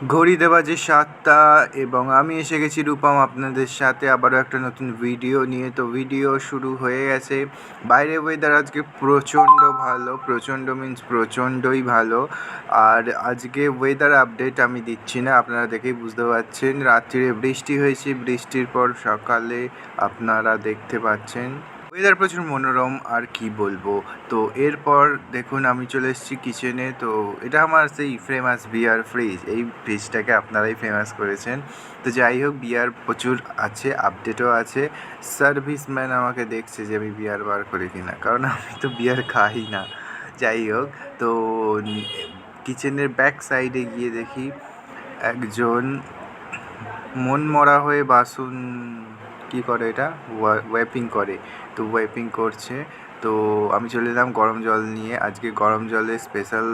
ঘড়িতে বাজে ৭টা এবং আমি এসে গেছি রূপম আপনাদের সাথে আবারও একটা নতুন ভিডিও নিয়ে। তো ভিডিও শুরু হয়ে গেছে। বাইরে ওয়েদার আজকে প্রচণ্ড ভালো, প্রচণ্ড মিন্স প্রচণ্ডই ভালো। আর আজকে ওয়েদার আপডেট আমি দিচ্ছি না, আপনারা দেখেই বুঝতে পারছেন। রাত্রিরে বৃষ্টি হয়েছে, বৃষ্টির পর সকালে আপনারা দেখতে পাচ্ছেন ওয়েদার প্রচুর মনোরম, আর কি বলবো। তো এরপর দেখুন আমি চলে এসেছি কিচেনে। তো এটা আমার সেই ফেমাস বিয়ার ফ্রিজ, এই ফ্রিজটাকে আপনারাই ফেমাস করেছেন। তো যাই হোক, বিয়ার প্রচুর আছে, আপডেটও আছে। সার্ভিসম্যান আমাকে দেখছে যে আমি বিয়ার বার করি কিনা, কারণ আমি তো বিয়ার খাই না। যাই হোক, তো কিচেনের ব্যাক সাইডে গিয়ে দেখি একজন মন মরা হয়ে বাসন কী করে, এটা ওয়াইপিং করে। তো ওয়াইপিং করছে। তো আমি চলে এলাম গরম জল নিয়ে। আজকে গরম জলে স্পেশাল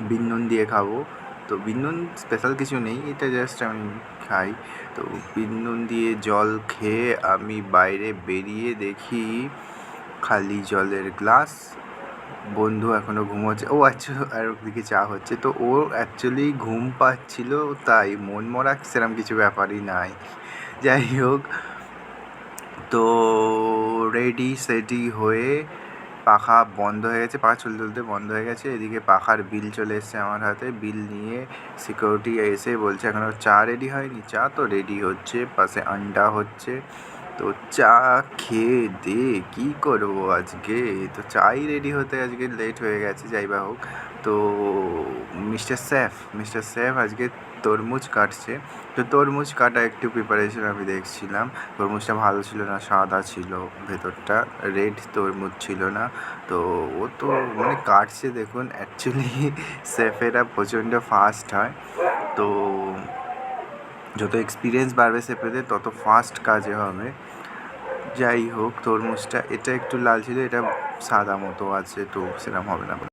বিন নুন দিয়ে খাবো। তো বিন নুন স্পেশাল কিছু নেই, এটা জাস্ট আমি খাই। তো বিন নুন দিয়ে জল খেয়ে আমি বাইরে বেরিয়ে দেখি খালি জলের গ্লাস। বন্ধু এখনও ঘুমোচ্ছে। ও আচ্ছা, আর ওদিকে চা হচ্ছে। তো ও অ্যাকচুয়ালি ঘুম পাচ্ছিল, তাই মন মরা সেরকম কিছু ব্যাপারই নাই। যাই হোক, তো রেডি সেডি হয়ে পাখা বন্ধ হয়ে গেছে, পাখা চলতে চলতে বন্ধ হয়ে গেছে। এদিকে পাখার বিল চলে এসছে আমার হাতে। বিল নিয়ে সিকিউরিটি এসে বলছে এখনও চা রেডি হয়নি। চা তো রেডি হচ্ছে, পাশে আন্ডা হচ্ছে। তো চা খেয়ে দে কী করবো আজকে, তো চাই রেডি হতে আজকে লেট হয়ে গেছে। যাই বা হোক, তো মিস্টার স্যাফ আজকে তরমুজ কাটছে। তো তরমুজ কাটা একটু প্রিপারেশন আমি দেখছিলাম। তরমুজটা ভালো ছিল না, সাদা ছিল ভেতরটা, রেড তরমুজ ছিল না। তো ও তো মানে কাটছে দেখুন। অ্যাকচুয়ালি শেফেরা প্রচণ্ড ফাস্ট হয়। তো যত এক্সপিরিয়েন্স বাড়বে শেফেদের, তত ফাস্ট কাজে হবে। যাই হোক, তরমুজটা এটা একটু লাল ছিল, এটা সাদা মতো আছে, তো সেরকম হবে না।